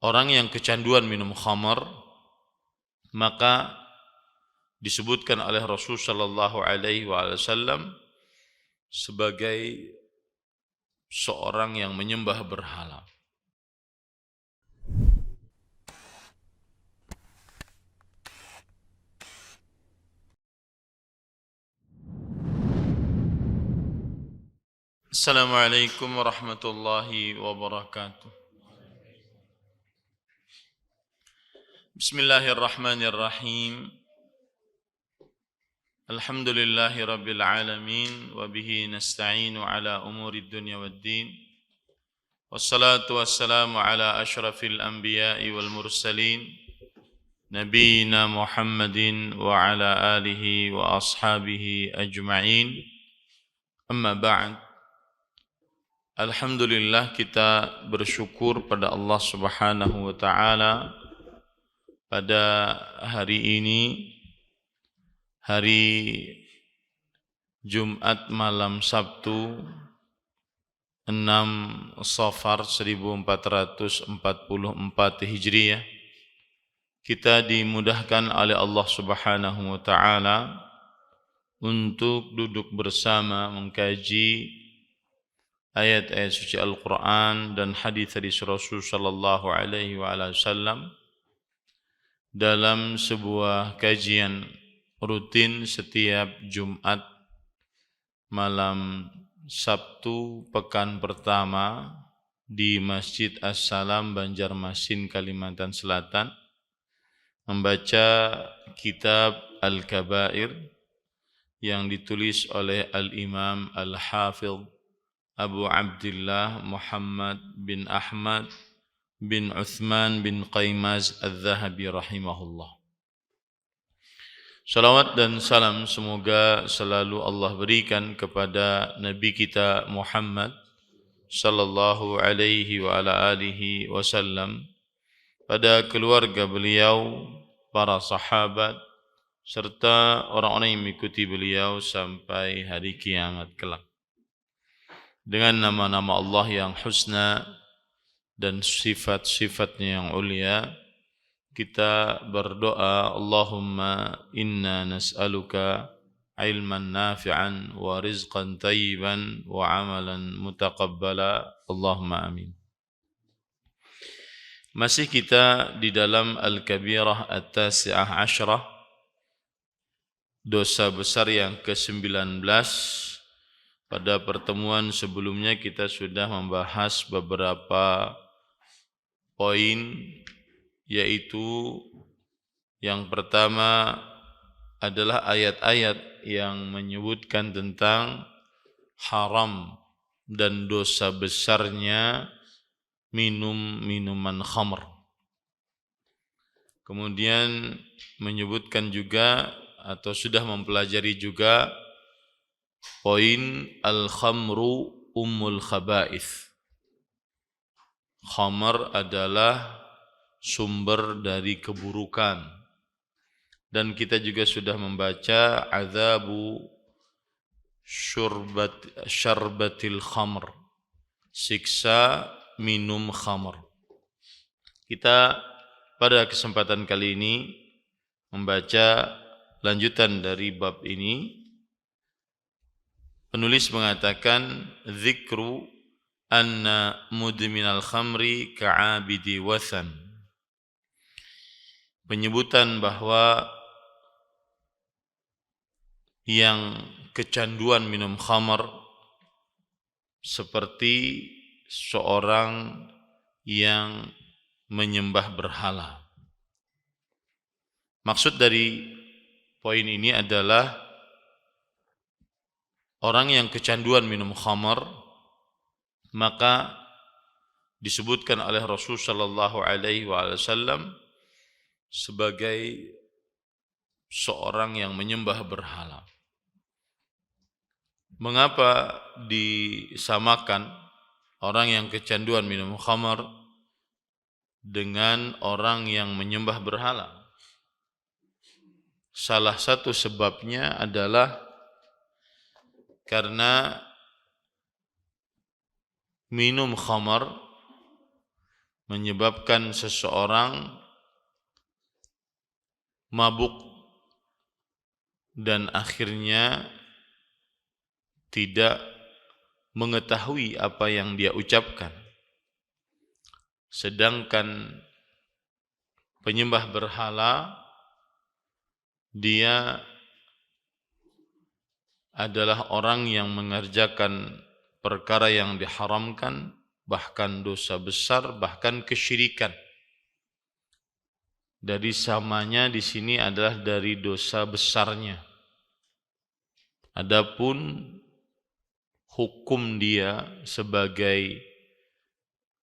orang yang kecanduan minum khamar, maka disebutkan oleh Rasul sallallahu alaihi wasallam sebagai seorang yang menyembah berhala. Assalamualaikum warahmatullahi wabarakatuh. Bismillahirrahmanirrahim. Alhamdulillahi rabbil alamin wa bihi nasta'inu ala umuri dunya waddin. Wassalatu wassalamu ala asyrafil anbiya'i wal mursalin nabiyina Muhammadin wa ala alihi wa ashabihi ajma'in. Amma ba'd. Alhamdulillah, kita bersyukur pada Allah Subhanahu wa taala pada hari ini, hari Jumat malam Sabtu 6 Safar 1444 Hijriah, kita dimudahkan oleh Allah Subhanahu wa taala untuk duduk bersama mengkaji ayat-ayat suci Al-Quran dan hadis-hadis Rasul sallallahu alaihi wasallam dalam sebuah kajian rutin setiap Jumat malam Sabtu pekan pertama di Masjid As-Salam, Banjarmasin, Kalimantan Selatan, membaca kitab Al-Kabair yang ditulis oleh Al-Imam Al-Hafidh Abu Abdullah Muhammad bin Ahmad bin Uthman bin Qaymaz Al-Zahabi rahimahullah. Salawat dan salam semoga selalu Allah berikan kepada Nabi kita Muhammad sallallahu alaihi wa ala alihi wasallam, pada keluarga beliau, para sahabat, serta orang-orang yang mengikuti beliau sampai hari kiamat kelak. Dengan nama-nama Allah yang husna dan sifat-sifatnya yang ulia, kita berdoa, Allahumma inna nas'aluka ilman nafi'an wa rizqan tayyiban wa amalan mutaqabbala, Allahumma amin. Masih kita di dalam Al-Kabirah At-Tasi'ah Asyrah, dosa besar yang ke-19. Pada pertemuan sebelumnya kita sudah membahas beberapa poin, yaitu yang pertama adalah ayat-ayat yang menyebutkan tentang haram dan dosa besarnya minum minuman khamr. Kemudian menyebutkan juga atau sudah mempelajari juga poin al-khamru ummul khaba'ith. Khamar adalah sumber dari keburukan. Dan kita juga sudah membaca azabu syarbatil khamr, siksa minum khamr. Kita pada kesempatan kali ini membaca lanjutan dari bab ini. Penulis mengatakan, dzikru anna mudminal khamri ka'abidi wathan. Penyebutan bahwa yang kecanduan minum khamar seperti seorang yang menyembah berhala. Maksud dari poin ini adalah orang yang kecanduan minum khamar, maka disebutkan oleh Rasul sallallahu alaihi wasallam sebagai seorang yang menyembah berhala. Mengapa disamakan orang yang kecanduan minum khamar dengan orang yang menyembah berhala? Salah satu sebabnya adalah karena minum khamar menyebabkan seseorang mabuk dan akhirnya tidak mengetahui apa yang dia ucapkan. Sedangkan penyembah berhala, dia adalah orang yang mengerjakan perkara yang diharamkan, bahkan dosa besar, bahkan kesyirikan. Dari samanya di sini adalah dari dosa besarnya. Adapun hukum dia sebagai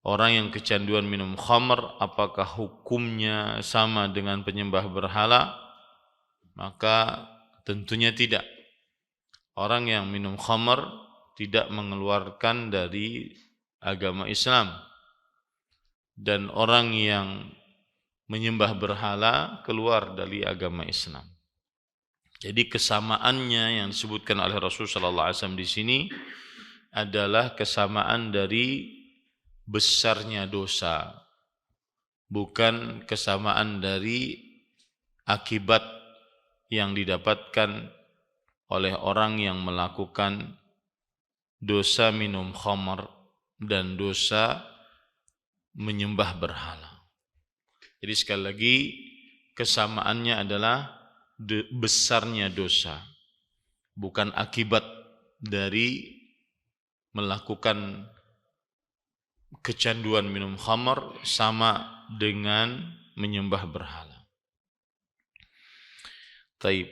orang yang kecanduan minum khamr, apakah hukumnya sama dengan penyembah berhala? Maka tentunya tidak. Orang yang minum khamr tidak mengeluarkan dari agama Islam. Dan orang yang menyembah berhala keluar dari agama Islam. Jadi kesamaannya yang disebutkan oleh Rasulullah SAW di sini adalah kesamaan dari besarnya dosa, bukan kesamaan dari akibat yang didapatkan oleh orang yang melakukan dosa minum khamr dan dosa menyembah berhala. Jadi sekali lagi kesamaannya adalah besarnya dosa, bukan akibat dari melakukan kecanduan minum khamr sama dengan menyembah berhala. Taib.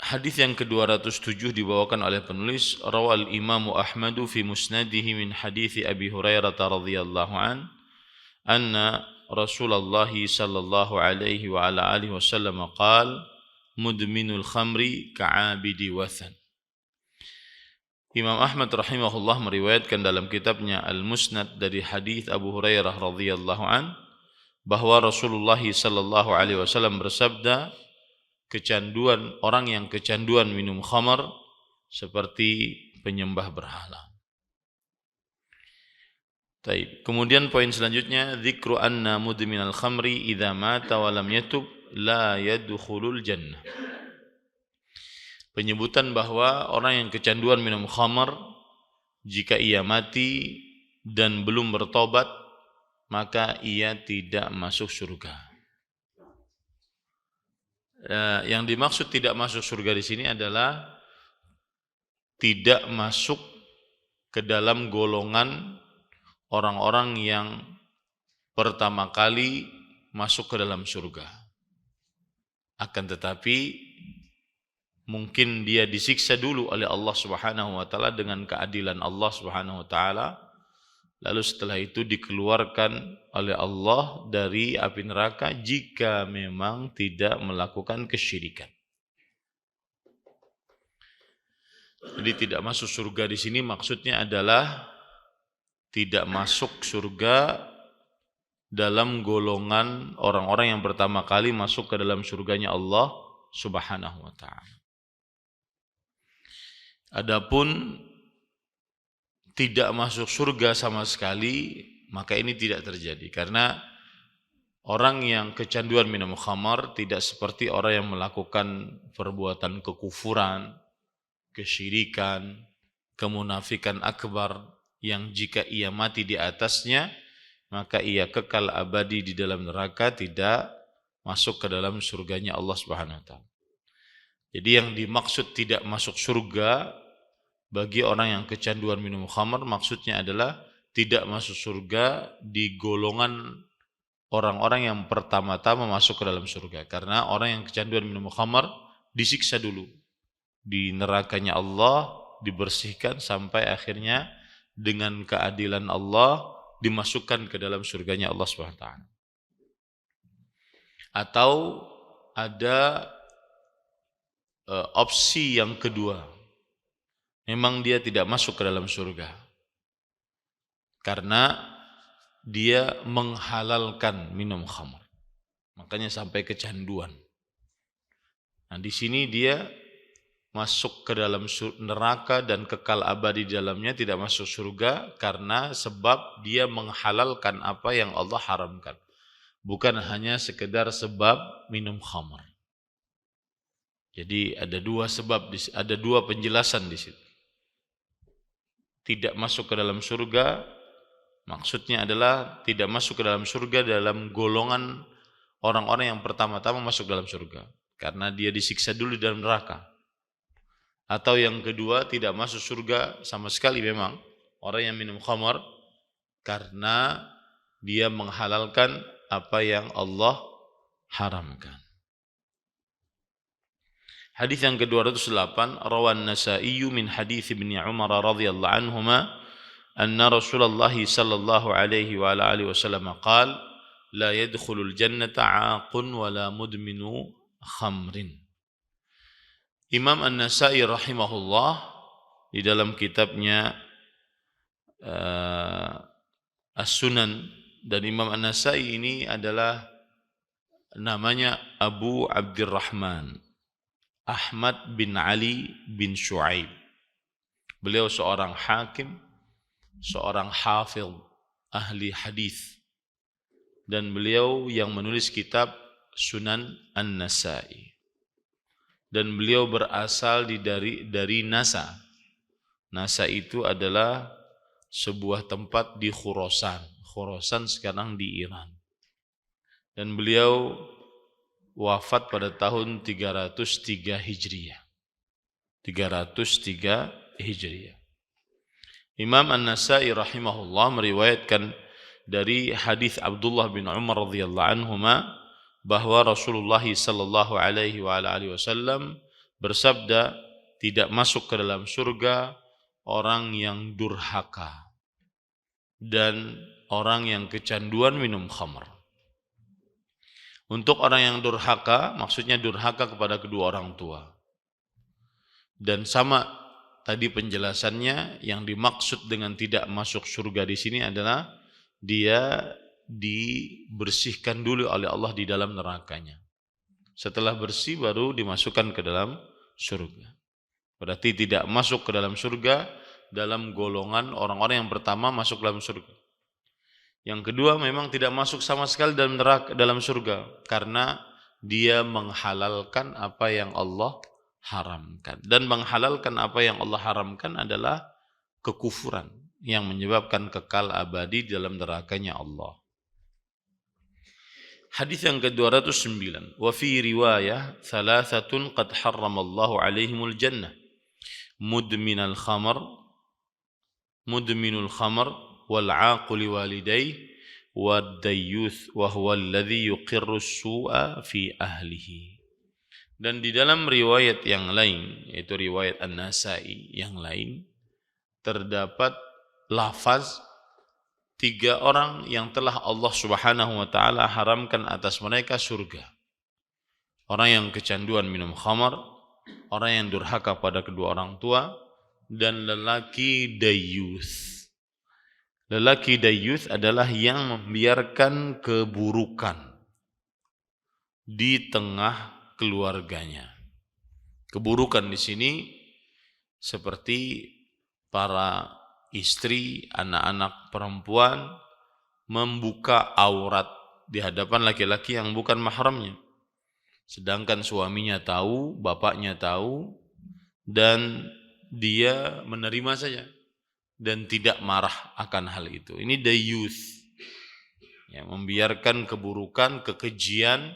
Hadis yang ke-207 dibawakan oleh penulis, rawal Imam Ahmad fi musnadihi min hadis Abi Hurairah radhiyallahu an, anna Rasulullah sallallahu alaihi wa ala alihi wasallam qala mudminul khamri ka'abidi wathan. Imam Ahmad rahimahullah meriwayatkan dalam kitabnya Al-Musnad dari hadis Abu Hurairah radhiyallahu an bahwa Rasulullah sallallahu alaihi wasallam bersabda, kecanduan orang yang kecanduan minum khamar seperti penyembah berhala. Taib. Kemudian poin selanjutnya, dzikru anna mudminal khamri idza mata wa lam yatub la yadkhulul jannah. Penyebutan bahwa orang yang kecanduan minum khamar jika ia mati dan belum bertobat maka ia tidak masuk surga. Yang dimaksud tidak masuk surga di sini adalah tidak masuk ke dalam golongan orang-orang yang pertama kali masuk ke dalam surga. Akan tetapi mungkin dia disiksa dulu oleh Allah Subhanahu wa taala dengan keadilan Allah Subhanahu wa taala, lalu setelah itu dikeluarkan oleh Allah dari api neraka jika memang tidak melakukan kesyirikan. Jadi tidak masuk surga di sini maksudnya adalah tidak masuk surga dalam golongan orang-orang yang pertama kali masuk ke dalam surganya Allah Subhanahu wa taala. Adapun tidak masuk surga sama sekali, maka ini tidak terjadi karena orang yang kecanduan minum khamar tidak seperti orang yang melakukan perbuatan kekufuran, kesyirikan, kemunafikan akbar yang jika ia mati di atasnya maka ia kekal abadi di dalam neraka, tidak masuk ke dalam surganya Allah Subhanahu wa taala. Jadi yang dimaksud tidak masuk surga bagi orang yang kecanduan minum khamar maksudnya adalah tidak masuk surga di golongan orang-orang yang pertama-tama masuk ke dalam surga, karena orang yang kecanduan minum khamar disiksa dulu di nerakanya Allah, dibersihkan sampai akhirnya dengan keadilan Allah dimasukkan ke dalam surganya Allah SWT. Atau ada opsi yang kedua, memang dia tidak masuk ke dalam surga karena dia menghalalkan minum khamr, makanya sampai kecanduan. Nah di sini dia masuk ke dalam neraka dan kekal abadi di dalamnya, tidak masuk surga karena sebab dia menghalalkan apa yang Allah haramkan. Bukan hanya sekedar sebab minum khamar. Jadi ada dua sebab, ada dua penjelasan di situ. Tidak masuk ke dalam surga, maksudnya adalah tidak masuk ke dalam surga dalam golongan orang-orang yang pertama-tama masuk dalam surga. Karena dia disiksa dulu di dalam neraka. Atau yang kedua, tidak masuk surga sama sekali memang orang yang minum khamar karena dia menghalalkan apa yang Allah haramkan. Hadis yang ke-208, rawan Nasa'i min hadis Ibnu Umar radhiyallahu anhuma anna Rasulullah sallallahu alaihi wa ala alihi wasallam qala la yadkhulul jannata 'aqun wa la mudminu khamrin. Imam An-Nasa'i rahimahullah di dalam kitabnya As-Sunan, dan Imam An-Nasa'i ini adalah namanya Abu Abdurrahman Ahmad bin Ali bin Shu'aib. Beliau seorang hakim, seorang hafidh, ahli hadis, dan beliau yang menulis kitab Sunan An-Nasa'i. Dan beliau berasal dari Nasa. Nasa itu adalah sebuah tempat di Khurasan. Khurasan sekarang di Iran. Dan beliau wafat pada tahun 303 Hijriah. 303 Hijriah. Imam An-Nasa'i rahimahullah meriwayatkan dari hadis Abdullah bin Umar radhiyallahu anhuma bahwa Rasulullah sallallahu alaihi wa alihi wasallam bersabda, tidak masuk ke dalam surga orang yang durhaka dan orang yang kecanduan minum khamr. Untuk orang yang durhaka, maksudnya durhaka kepada kedua orang tua. Dan sama tadi penjelasannya, yang dimaksud dengan tidak masuk surga di sini adalah dia dibersihkan dulu oleh Allah di dalam nerakanya. Setelah bersih baru dimasukkan ke dalam surga. Berarti tidak masuk ke dalam surga dalam golongan orang-orang yang pertama masuk dalam surga. Yang kedua memang tidak masuk sama sekali dalam neraka, dalam surga, karena dia menghalalkan apa yang Allah haramkan. Dan menghalalkan apa yang Allah haramkan adalah kekufuran yang menyebabkan kekal abadi dalam nerakanya Allah. Hadis yang ke-209, wa fi riwayah thalathatun qad harramallahu alaihimul jannah mudminul khamr wal 'aquli walidayhi wad dayyuth wa huwa alladhi yuqirru as-su'a fi ahlihi. Dan di dalam riwayat yang lain, yaitu riwayat An-Nasa'i yang lain, terdapat lafaz 3 orang yang telah Allah Subhanahu wa taala haramkan atas mereka surga. Orang yang kecanduan minum khamar, orang yang durhaka pada kedua orang tua, dan lelaki dayyuth. Lelaki dayyuth adalah yang membiarkan keburukan di tengah keluarganya. Keburukan di sini seperti para istri, anak-anak perempuan membuka aurat di hadapan laki-laki yang bukan mahramnya. Sedangkan suaminya tahu, bapaknya tahu, dan dia menerima saja dan tidak marah akan hal itu. Ini dayyuth, yang membiarkan keburukan, kekejian,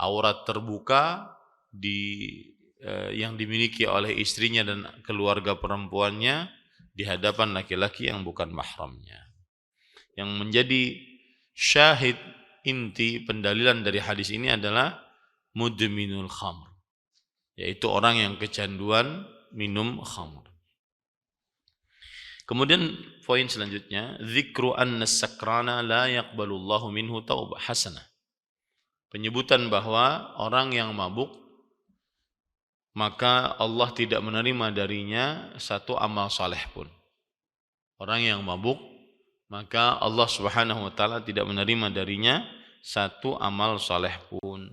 aurat terbuka yang dimiliki oleh istrinya dan keluarga perempuannya di hadapan laki-laki yang bukan mahramnya. Yang menjadi syahid inti pendalilan dari hadis ini adalah mudminul khamr, yaitu orang yang kecanduan minum khamr. Kemudian poin selanjutnya, dzikru anna sakrana la yaqbalullahu minhu taubah hasanah. Penyebutan bahwa orang yang mabuk maka Allah tidak menerima darinya satu amal saleh pun. Orang yang mabuk, maka Allah Subhanahu wa taala tidak menerima darinya satu amal saleh pun.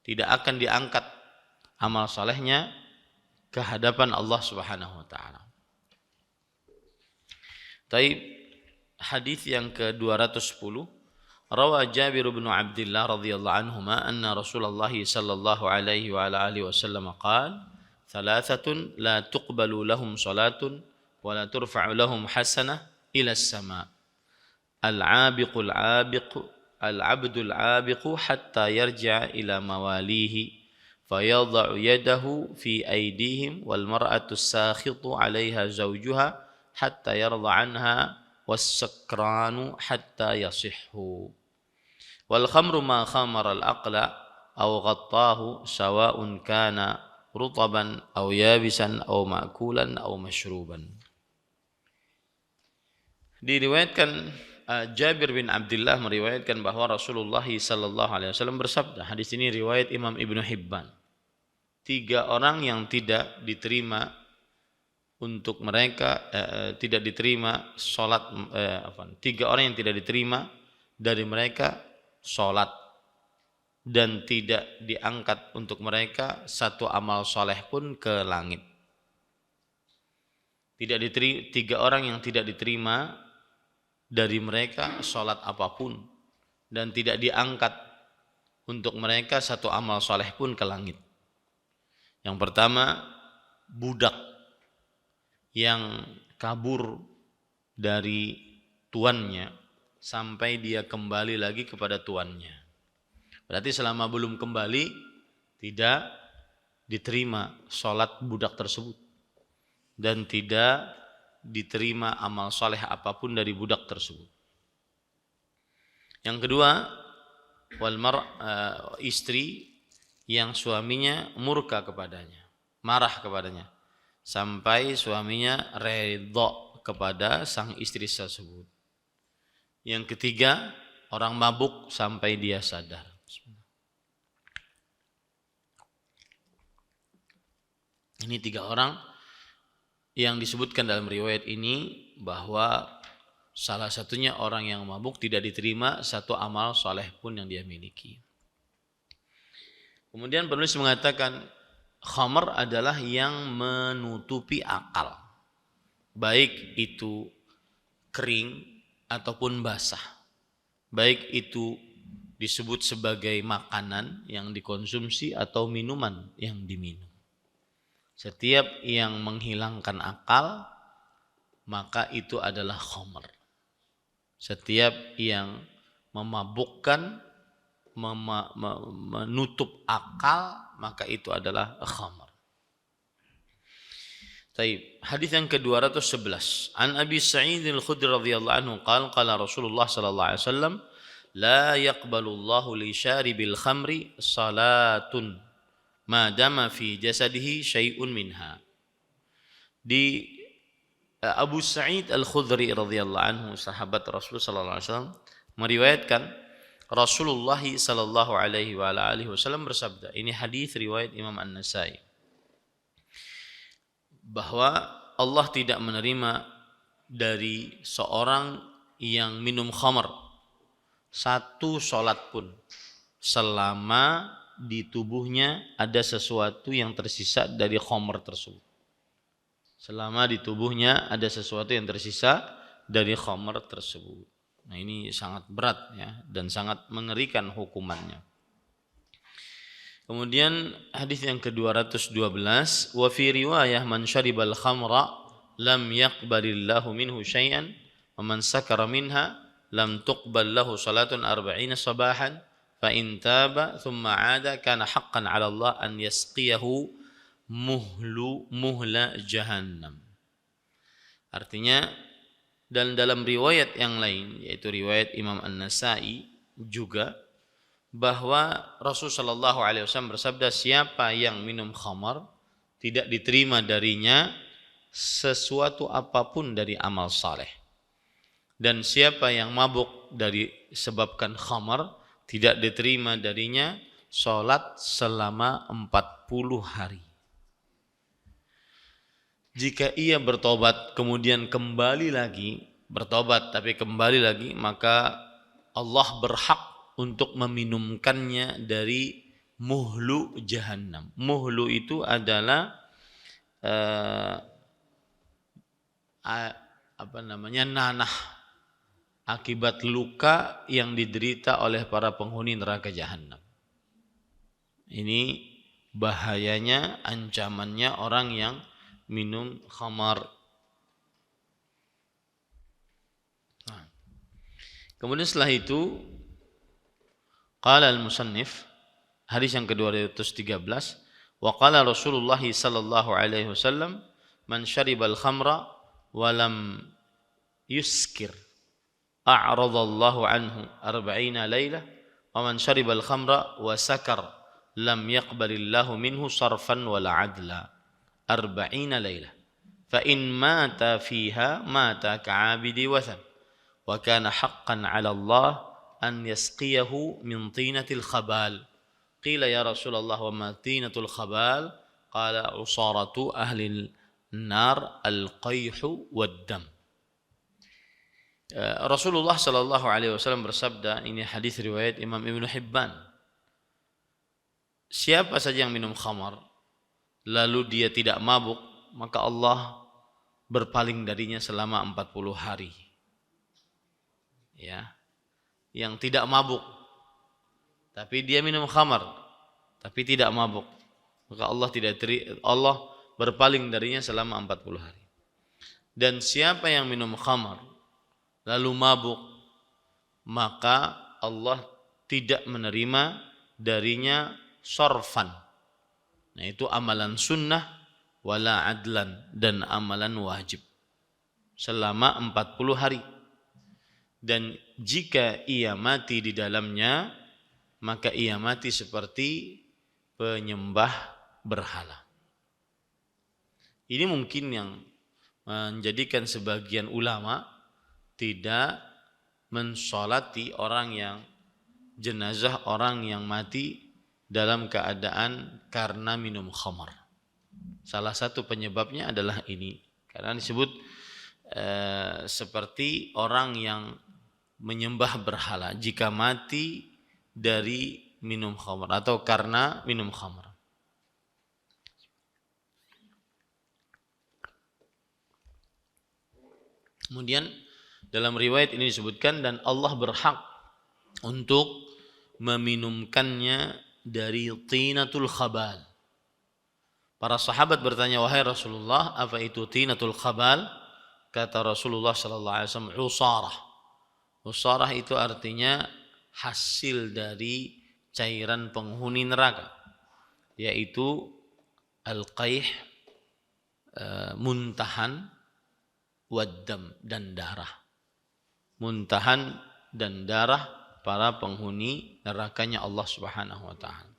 Tidak akan diangkat amal salehnya ke hadapan Allah Subhanahu wa taala. Taib, hadis yang ke-210, rawa Jabir bin Abdullah radhiyallahu anhuma anna Rasulullah sallallahu alaihi wa ala alihi wasallam qala thalathatun la tuqbalu lahum salatun wa la turfa'u lahum hasanah ila as-sama' al-'abiqul 'abiq al-'abdul 'abiq hatta yarji'a ila mawalihi fayadha'u yadahu fi aydihim wal mar'atu as-sakhitu 'alayha zawjuha hatta yarda 'anha was-sakranu hatta yasihhu wal khamru ma khamara al-aqla aw ghattahu sawa'un kana rutaban aw yabisan aw ma'kulan aw mashruban. Diriwayatkan Jabir bin Abdullah meriwayatkan bahwa Rasulullah sallallahu alaihi wasallam bersabda, hadis ini riwayat Imam Ibnu Hibban, 3 orang yang tidak diterima untuk mereka tidak diterima salat 3 orang yang tidak diterima dari mereka salat dan tidak diangkat untuk mereka satu amal soleh pun ke langit. 3 orang yang tidak diterima dari mereka salat apapun dan tidak diangkat untuk mereka satu amal soleh pun ke langit. Yang pertama, budak yang kabur dari tuannya sampai dia kembali lagi kepada tuannya. Berarti selama belum kembali tidak diterima sholat budak tersebut dan tidak diterima amal soleh apapun dari budak tersebut. Yang kedua, istri yang suaminya murka kepadanya, marah kepadanya sampai suaminya redha kepada sang istri tersebut. Yang ketiga, orang mabuk sampai dia sadar. Ini 3 orang yang disebutkan dalam riwayat ini bahwa salah satunya orang yang mabuk tidak diterima satu amal soleh pun yang dia miliki. Kemudian penulis mengatakan khamar adalah yang menutupi akal, baik itu kering ataupun basah, baik itu disebut sebagai makanan yang dikonsumsi atau minuman yang diminum. Setiap yang menghilangkan akal maka itu adalah khamar. Setiap yang memabukkan, menutup akal maka itu adalah khamar. Baik, hadis yang ke-211. An Abi Sa'id Al-Khudri radhiyallahu anhu qala Rasulullah sallallahu alaihi wasallam la yaqbalu Allahu li syaribil khamri salatun ma dama fi jasadihi syai'un minha. Di Abu Sa'id Al-Khudri radhiyallahu anhu, sahabat Rasul sallallahu alaihi wasallam, meriwayatkan Rasulullah sallallahu alaihi wa alihi wasallam bersabda. Ini hadis riwayat Imam An-Nasai, bahwa Allah tidak menerima dari seorang yang minum khamar satu salat pun selama di tubuhnya ada sesuatu yang tersisa dari khamar tersebut. Selama di tubuhnya ada sesuatu yang tersisa dari khamar tersebut. Nah, ini sangat berat ya dan sangat mengerikan hukumannya. Kemudian hadis yang ke-212, wa fi riwayah man syaribal khamra lam yaqbalillahu minhu syai'an wa man sakara minha lam tuqbal lahu salatun 40 sabahan fa in taba thumma 'ada kana haqqan 'ala Allah an yasqiyahu muhla jahannam. Artinya, dan dalam riwayat yang lain yaitu riwayat Imam An-Nasai juga, bahwa Rasulullah sallallahu alaihi wasallam bersabda, siapa yang minum khamar tidak diterima darinya sesuatu apapun dari amal saleh, dan siapa yang mabuk dari sebabkan khamar tidak diterima darinya salat selama 40 hari. Jika ia bertobat kemudian kembali lagi, bertobat tapi kembali lagi, maka Allah berhak untuk meminumkannya dari muhlu jahannam. Muhlu itu adalah eh, nanah akibat luka yang diderita oleh para penghuni neraka jahanam. Ini bahayanya, ancamannya orang yang minum khamar. Nah. Kemudian setelah itu qala al-musannif, hadis yang ke-213, wa qala Rasulullah sallallahu alaihi wasallam, man syaribal khamra wa lam yuskir a'radallahu anhu 40 lailah wa man syaribal khamra wa sakar lam yaqbalillahu minhu sarfan wala adla 40 lailah fa in mata fiha mata ka'abidi wathan wa kana haqqan 'ala Allah an yasqiyahu min tinatil khabal. Qila ya Rasulullah wa ma tinatul khabal? Qala usaratu ahli nar al-qayhu wad-dam. Rasulullah sallallahu alaihi wasallam bersabda, ini hadis riwayat Imam Ibnu Hibban. Siapa saja yang minum khamar lalu dia tidak mabuk, maka Allah berpaling darinya selama 40 hari. Ya. Yang tidak mabuk tapi dia minum khamar tapi tidak mabuk, maka Allah berpaling darinya selama 40 hari. Dan siapa yang minum khamar lalu mabuk, maka Allah tidak menerima darinya sorfan. Nah, itu amalan sunnah wala adlan, dan amalan wajib selama 40 hari. Dan jika ia mati di dalamnya, maka ia mati seperti penyembah berhala. Ini mungkin yang menjadikan sebagian ulama tidak mensolati jenazah orang yang mati dalam keadaan karena minum khamar. Salah satu penyebabnya adalah ini, karena disebut seperti orang yang menyembah berhala jika mati dari minum khamar atau karena minum khamar. Kemudian dalam riwayat ini disebutkan, dan Allah berhak untuk meminumkannya dari tinatul khabal. Para sahabat bertanya, wahai Rasulullah, apa itu tinatul khabal? Kata Rasulullah sallallahu alaihi wasallam, usarah. Usarah itu artinya hasil dari cairan penghuni neraka, yaitu al-qayh, muntahan, waddam, dan darah. Muntahan dan darah para penghuni nerakanya Allah Subhanahu wa taala.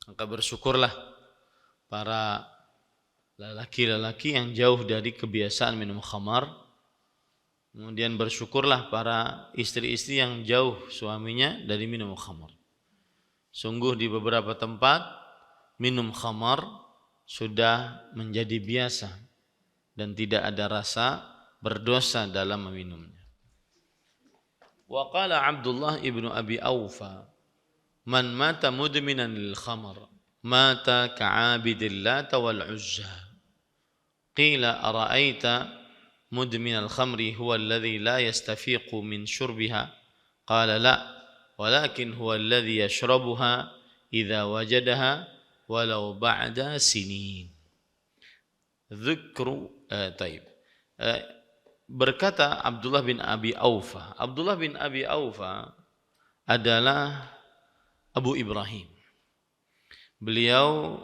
Maka bersyukurlah para lelaki-lelaki yang jauh dari kebiasaan minum khamar. Kemudian bersyukurlah para istri-istri yang jauh suaminya dari minum khamar. Sungguh di beberapa tempat minum khamar sudah menjadi biasa dan tidak ada rasa berdosa dalam meminumnya. Wa qala Abdullah ibnu Abi Aufa, man mata mudminan lil khamar mata ka'abidil Lata wal Uzza. Qila ara'aita mudmin al khamri huwa alladhi la yastafiqu min syurbiha? Qala la, walakin huwa alladhi yashrabuha idza wajadaha walau ba'da sinin. Berkata Abdullah bin Abi Aufa. Abdullah bin Abi Aufa adalah Abu Ibrahim. Beliau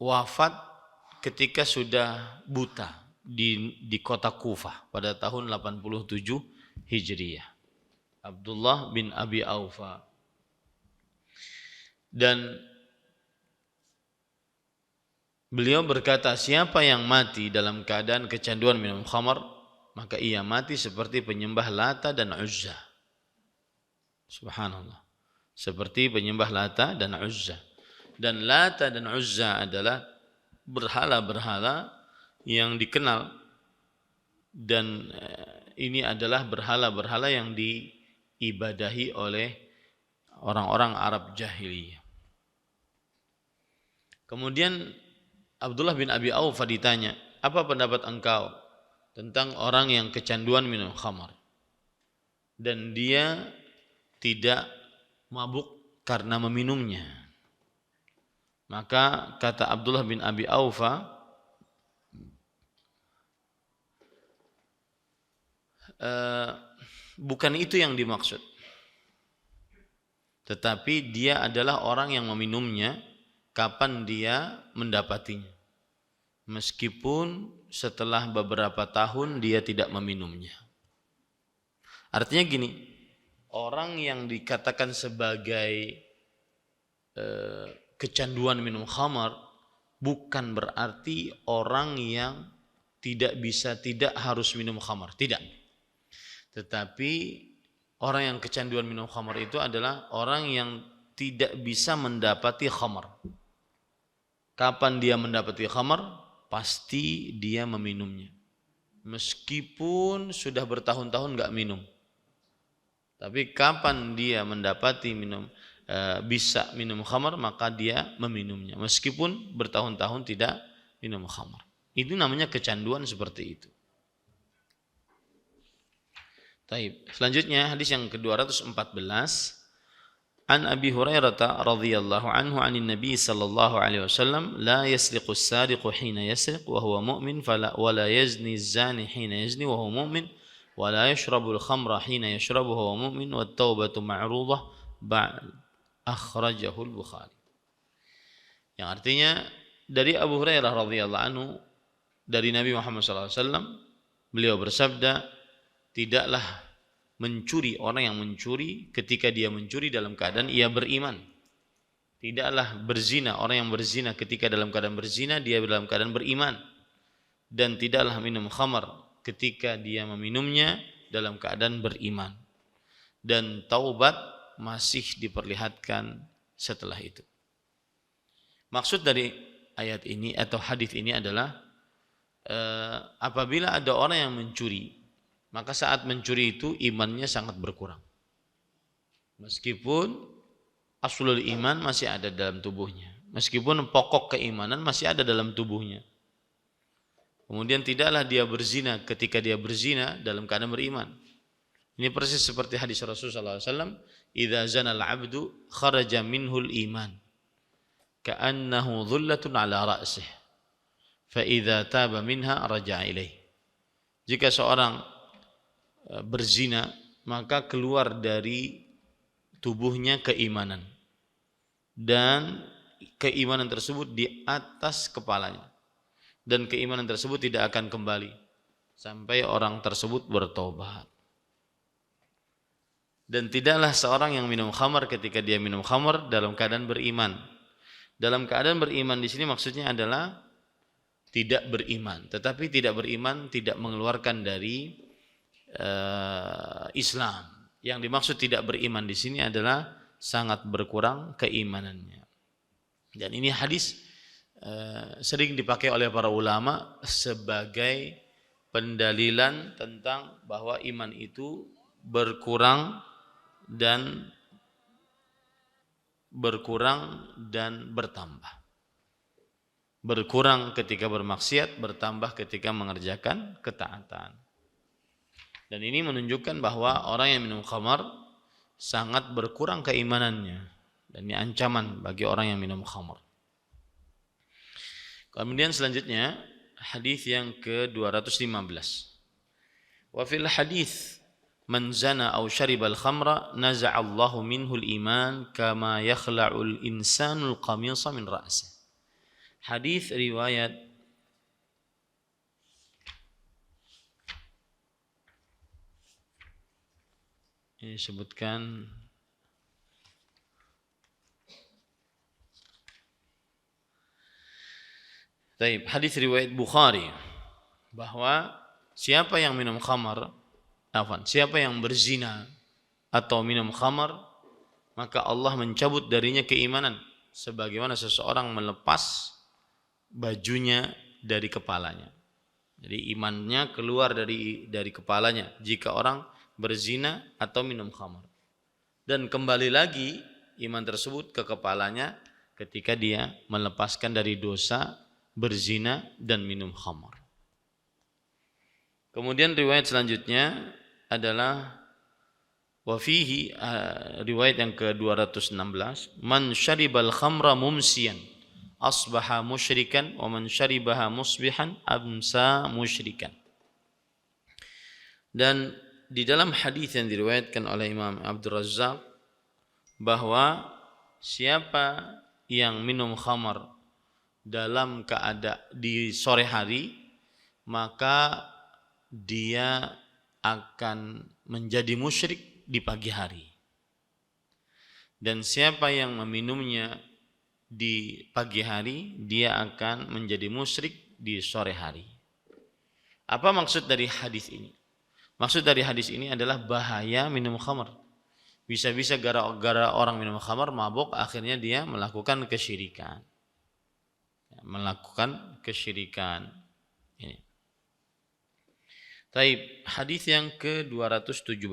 wafat ketika sudah buta di kota Kufah pada tahun 87 Hijriah. Abdullah bin Abi Aufa. Dan beliau berkata, siapa yang mati dalam keadaan kecanduan minum khamar, maka ia mati seperti penyembah Lata dan Uzza. Subhanallah. Seperti penyembah Lata dan Uzza. Dan Lata dan Uzza adalah berhala-berhala yang dikenal, dan ini adalah berhala-berhala yang diibadahi oleh orang-orang Arab jahiliyah. Kemudian Abdullah bin Abi Aufa ditanya, apa pendapat engkau tentang orang yang kecanduan minum khamar dan dia tidak mabuk karena meminumnya? Maka kata Abdullah bin Abi Aufa, bukan itu yang dimaksud, tetapi dia adalah orang yang meminumnya kapan dia mendapatinya, meskipun setelah beberapa tahun dia tidak meminumnya. Artinya gini, orang yang dikatakan sebagai kecanduan minum khamar bukan berarti orang yang tidak harus minum khamar, tidak. Tetapi orang yang kecanduan minum khamar itu adalah orang yang tidak bisa mendapati khamar. Kapan dia mendapati khamar? Pasti dia meminumnya. Meskipun sudah bertahun-tahun enggak minum. Tapi kapan dia mendapati bisa minum khamar, maka dia meminumnya. Meskipun bertahun-tahun tidak minum khamar. Itu namanya kecanduan seperti itu. Taib. Selanjutnya hadis yang ke-214. An Abi Hurairah radhiyallahu anhu anin Nabi sallallahu alaihi wasallam, la yasriqu as-sariqu hina yasriq wa huwa mu'min wa la yazni az-zani hina yazni wa huwa mu'min wa la yashrabu al-khamra hina yashrabu wa huwa mu'min wat taubatu ma'rudah akhrajahu al-Bukhari. Yang artinya dari Abu Hurairah radhiyallahu anhu dari Nabi Muhammad sallallahu alaihi wasallam, beliau bersabda, tidaklah mencuri orang yang mencuri ketika dia mencuri dalam keadaan ia beriman. Tidaklah berzina orang yang berzina ketika dalam keadaan berzina dia dalam keadaan beriman. Dan tidaklah minum khamar ketika dia meminumnya dalam keadaan beriman. Dan taubat masih diperlihatkan setelah itu. Maksud dari ayat ini atau hadis ini adalah apabila ada orang yang mencuri, maka saat mencuri itu imannya sangat berkurang. Meskipun aslul iman masih ada dalam tubuhnya. Meskipun pokok keimanan masih ada dalam tubuhnya. Kemudian tidaklah dia berzina ketika dia berzina dalam keadaan beriman. Ini persis seperti hadis Rasulullah SAW. Idza zana al-abdu kharaja minhul iman. Ka'annahu dhullatun ala ra'sih. Fa idza taba minha raja'a ilaih. Jika seorang berzina, maka keluar dari tubuhnya keimanan, dan keimanan tersebut di atas kepalanya, dan keimanan tersebut tidak akan kembali sampai orang tersebut bertobat. Dan tidaklah seorang yang minum khamar ketika dia minum khamar dalam keadaan beriman. Dalam keadaan beriman di sini maksudnya adalah tidak beriman, tetapi tidak beriman tidak mengeluarkan dari Islam. Yang dimaksud tidak beriman di sini adalah sangat berkurang keimanannya. Dan ini hadis sering dipakai oleh para ulama sebagai pendalilan tentang bahwa iman itu berkurang dan bertambah. Berkurang ketika bermaksiat, bertambah ketika mengerjakan ketaatan. Dan ini menunjukkan bahwa orang yang minum khamar sangat berkurang keimanannya. Dan ini ancaman bagi orang yang minum khamar. Kemudian selanjutnya hadis yang ke-215. Wa fil hadis man zana aw syaribal khamra naza'allahu minhul iman kama yakhla'ul insanul qamisa min ra'sih. Hadis riwayat ini disebutkan hadis riwayat Bukhari bahwa siapa yang minum khamar, siapa yang berzina atau minum khamar, maka Allah mencabut darinya keimanan sebagaimana seseorang melepas bajunya dari kepalanya. Jadi imannya keluar dari kepalanya jika orang berzina atau minum khamar. Dan kembali lagi iman tersebut ke kepalanya ketika dia melepaskan dari dosa berzina dan minum khamar. Kemudian riwayat selanjutnya adalah wafihi, riwayat yang ke-216, man syaribal khamra mumsiyan asbaha musyrikan wa man syaribaha musbihan amsa musyrikan. Dan di dalam hadis yang diriwayatkan oleh Imam Abdul Razzaq bahwa siapa yang minum khamar dalam keadaan di sore hari, maka dia akan menjadi musyrik di pagi hari. Dan siapa yang meminumnya di pagi hari, dia akan menjadi musyrik di sore hari. Apa maksud dari hadis ini? Maksud dari hadis ini adalah bahaya minum khamar. Bisa-bisa gara-gara orang minum khamar mabuk, akhirnya dia melakukan kesyirikan. Ini. Taib, hadis yang ke-217.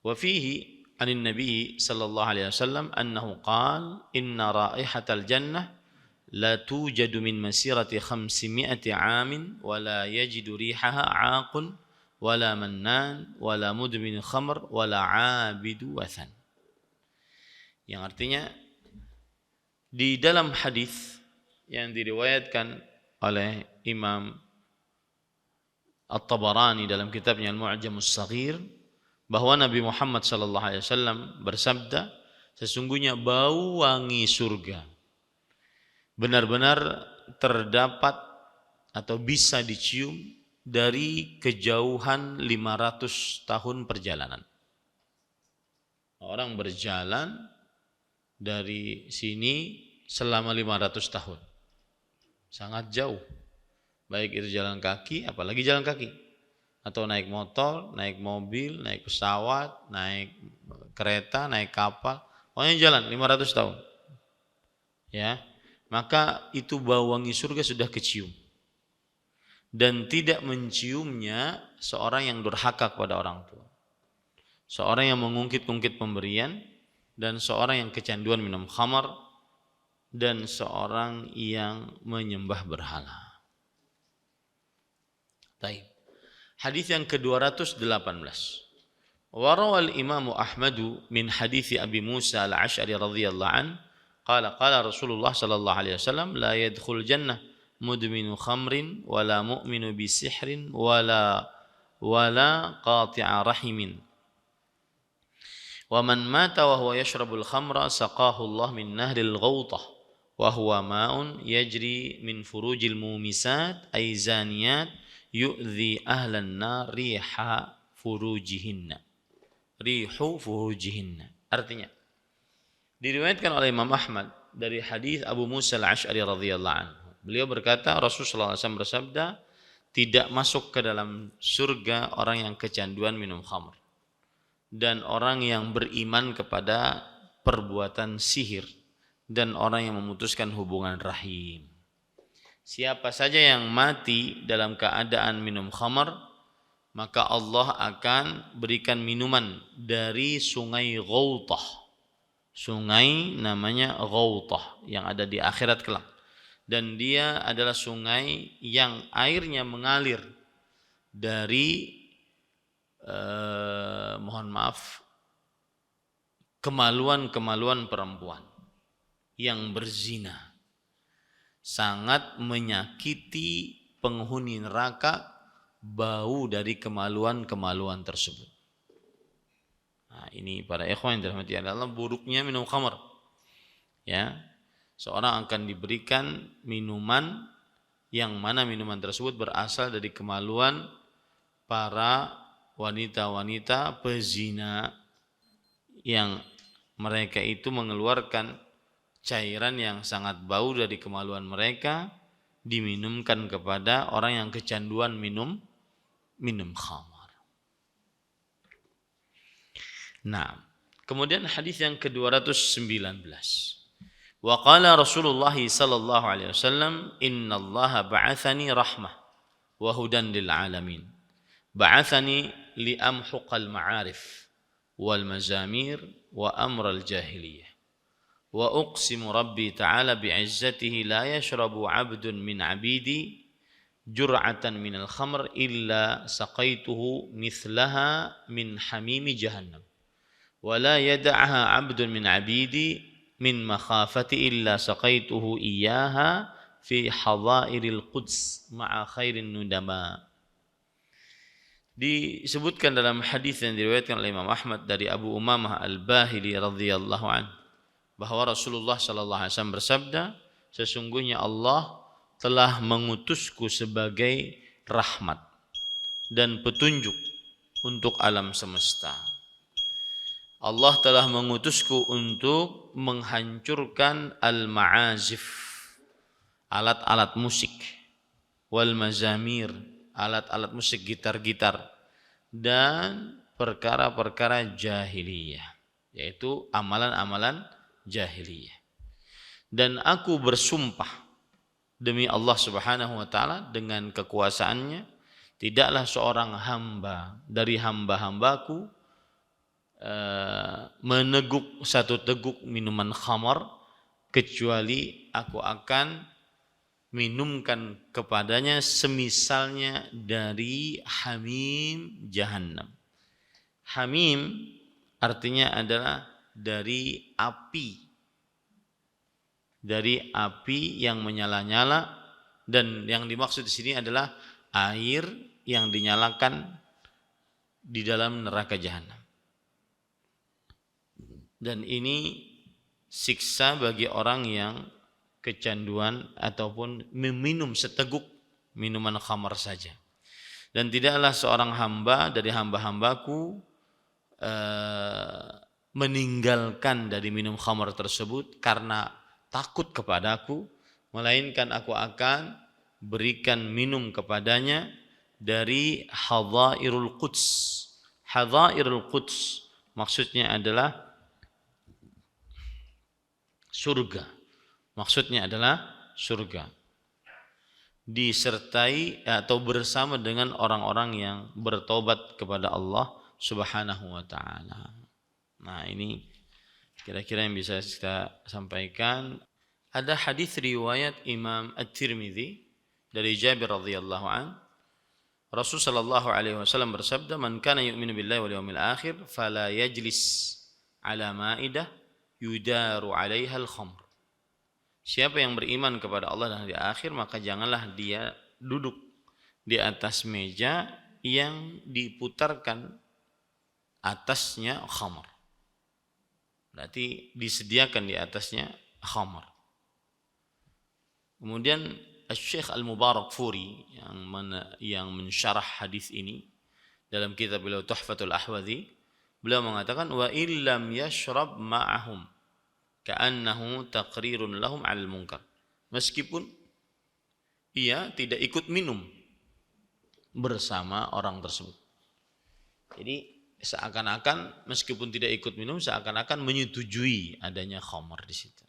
Wa fihi anin Nabi sallallahu alaihi wasallam annahu qala inna raihatal jannah la tujadu min masirati 500 amin wa la yajidu rihaha 'aqun wala mannan wala mudmin khamr wala 'abidu wathan. Yang artinya di dalam hadis yang diriwayatkan oleh Imam At-Tabarani dalam kitabnya Al-Mu'jamus Shaghir, bahwa Nabi Muhammad sallallahu alaihi wasallam bersabda, sesungguhnya bau wangi surga benar-benar terdapat atau bisa dicium dari kejauhan 500 tahun perjalanan. Orang berjalan dari sini selama 500 tahun. Sangat jauh. Baik itu jalan kaki, apalagi jalan kaki. Atau naik motor, naik mobil, naik pesawat, naik kereta, naik kapal. Pokoknya jalan 500 tahun. Ya, maka itu bau wangi surga sudah kecium. Dan tidak menciumnya seorang yang durhaka kepada orang tua. Seorang yang mengungkit-ungkit pemberian, dan seorang yang kecanduan minum khamar, dan seorang yang menyembah berhala. Baik. Hadis yang ke-218. Warawal Imam Ahmad min hadis Abi Musa al-Ash'ari radhiyallahu an qala Rasulullah sallallahu alaihi wasallam la yadkhul jannah mudminu khamrin wala mu'minu bisihrin wala qati'a rahimin. Wa man mata wa huwa yashrabul khamra saqahu Allah min nahril ghawtah wa huwa ma'un yajri min furujil mumisat ay zaniyat yu'dhi ahlan nar rihu furujihinna. Artinya diriwayatkan oleh Imam Ahmad dari hadis Abu Musa al-Ash'ari radhiyallahu anhu. Beliau berkata, Rasulullah SAW bersabda, tidak masuk ke dalam surga orang yang kecanduan minum khamr dan orang yang beriman kepada perbuatan sihir dan orang yang memutuskan hubungan rahim. Siapa saja yang mati dalam keadaan minum khamar, maka Allah akan berikan minuman dari sungai Ghawtah. Sungai namanya Ghawtah yang ada di akhirat kelak. Dan dia adalah sungai yang airnya mengalir dari kemaluan-kemaluan perempuan yang berzina. Sangat menyakiti penghuni neraka bau dari kemaluan-kemaluan tersebut. Nah, ini para ikhwan yang dirahmati Allah, buruknya minum khamar. Ya. Seorang akan diberikan minuman yang mana minuman tersebut berasal dari kemaluan para wanita-wanita pezina yang mereka itu mengeluarkan cairan yang sangat bau dari kemaluan mereka, diminumkan kepada orang yang kecanduan minum khamar. Nah, kemudian hadis yang ke-219. Wa qala Rasulullah sallallahu alaihi wasallam, innallaha ba'atsani rahmah wa hudan lil alamin. Ba'atsani li amhuqal ma'arif wal mazamir wa amral jahiliyah wa uqsimu rabbi ta'ala bi'izzatihi la yashrabu 'abdun min 'abidi jur'atan minal khamr illa saqaituhu mithlaha min hamimi jahannam wa la yada'ha 'abdun min 'abidi min makhafati illa saqaituhu iyyaha fi hadairil quds ma'a khairin nudama. Disebutkan dalam hadis yang diriwayatkan oleh Imam Ahmad dari Abu Umamah Al-Bahili radhiyallahu anhu bahwa Rasulullah sallallahu alaihi wasallam bersabda, sesungguhnya Allah telah mengutusku sebagai rahmat dan petunjuk untuk alam semesta. Allah telah mengutusku untuk menghancurkan al-ma'azif, alat-alat musik, wal mazamir, alat-alat musik, gitar-gitar, dan perkara-perkara jahiliyah, yaitu amalan-amalan jahiliyah. Dan aku bersumpah demi Allah Subhanahu wa taala dengan kekuasaannya, tidaklah seorang hamba dari hamba-hambaku meneguk satu teguk minuman khamar kecuali aku akan minumkan kepadanya semisalnya dari hamim jahannam. Hamim artinya adalah dari api yang menyala-nyala, dan yang dimaksud di sini adalah air yang dinyalakan di dalam neraka jahanam. Dan ini siksa bagi orang yang kecanduan ataupun meminum seteguk minuman khamar saja. Dan tidaklah seorang hamba dari hamba-hambaku meninggalkan dari minum khamar tersebut karena takut kepadaku, melainkan aku akan berikan minum kepadanya dari hadairul quds. Hadairul quds maksudnya adalah surga. Maksudnya adalah surga, disertai atau bersama dengan orang-orang yang bertobat kepada Allah Subhanahu wa taala. Nah, ini kira-kira yang bisa kita sampaikan. Ada hadis riwayat Imam At-Tirmidzi dari Jabir radhiyallahu an, Rasul sallallahu alaihi wasallam bersabda, "Man kana yu'minu billahi wal yawmil akhir fala yajlis ala ma'idah yudaru 'alaiha al-khamr." Siapa yang beriman kepada Allah dan hari akhir, maka janganlah dia duduk di atas meja yang diputarkan atasnya khamar. Berarti disediakan di atasnya khamar. Kemudian Syekh Al-Mubarakfuri yang mensyarah hadis ini dalam kitab beliau Tuhfatul Ahwadhi, beliau mengatakan wa illam yashrab ma'ahum ka'annahu taqrirun lahum 'alal munkar. Meskipun ia tidak ikut minum bersama orang tersebut. Jadi seakan-akan meskipun tidak ikut minum, seakan-akan menyetujui adanya khamar di situ.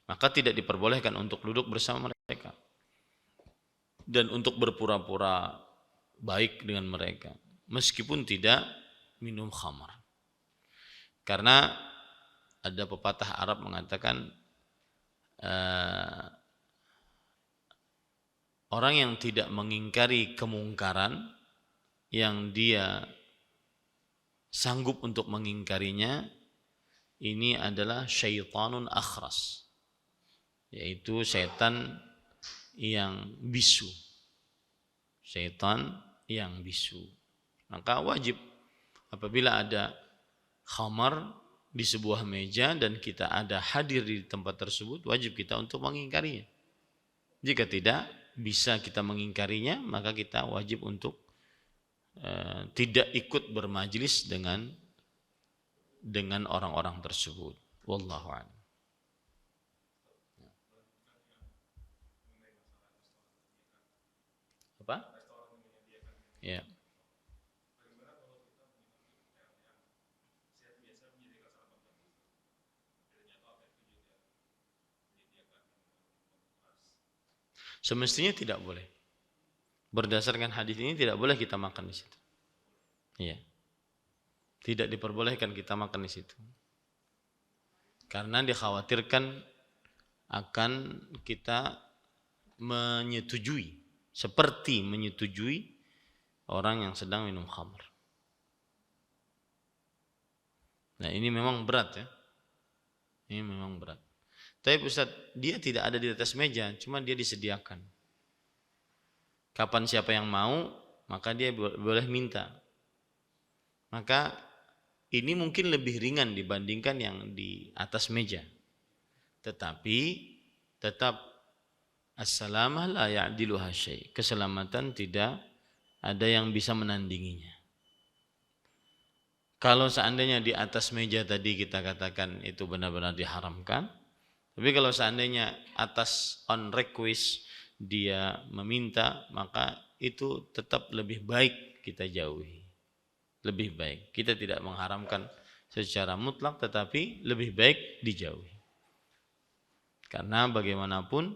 Maka tidak diperbolehkan untuk duduk bersama mereka dan untuk berpura-pura baik dengan mereka meskipun tidak minum khamar. Karena ada pepatah Arab mengatakan orang yang tidak mengingkari kemungkaran yang dia sanggup untuk mengingkarinya, ini adalah syaitanun akhras, yaitu setan yang bisu. Setan yang bisu. Maka wajib apabila ada khamar di sebuah meja dan kita ada hadir di tempat tersebut, wajib kita untuk mengingkarinya. Jika tidak bisa kita mengingkarinya, maka kita wajib untuk tidak ikut bermajlis dengan orang-orang tersebut. Wallahu a'lam. Apa? Ya. Semestinya tidak boleh. Berdasarkan hadis ini tidak boleh kita makan di situ. Iya. Tidak diperbolehkan kita makan di situ. Karena dikhawatirkan akan kita menyetujui, seperti menyetujui orang yang sedang minum khamr. Nah ini memang berat ya. Ini memang berat. Tapi Ustaz, dia tidak ada di atas meja, cuma dia disediakan. Kapan siapa yang mau, maka dia boleh minta. Maka ini mungkin lebih ringan dibandingkan yang di atas meja. Tetapi tetap as-salamah la ya'diluha syai'. Keselamatan tidak ada yang bisa menandinginya. Kalau seandainya di atas meja tadi kita katakan itu benar-benar diharamkan, tapi kalau seandainya atas on request dia meminta, maka itu tetap lebih baik kita jauhi. Lebih baik. Kita tidak mengharamkan secara mutlak, tetapi lebih baik dijauhi. Karena bagaimanapun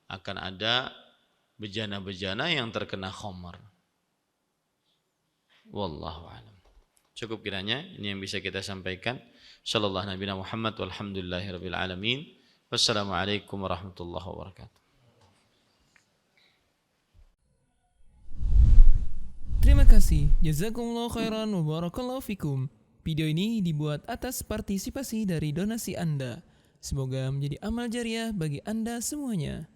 akan ada bejana-bejana yang terkena khamar. Wallahu a'lam. Cukup kiranya ini yang bisa kita sampaikan. Sallallahu Nabi Muhammad walhamdulillahirabbil alamin. Wassalamualaikum warahmatullahi wabarakatuh. Terima kasih. Jazakumullah khairan wa barakallahu fikum. Video ini dibuat atas partisipasi dari donasi Anda. Semoga menjadi amal jariah bagi Anda semuanya.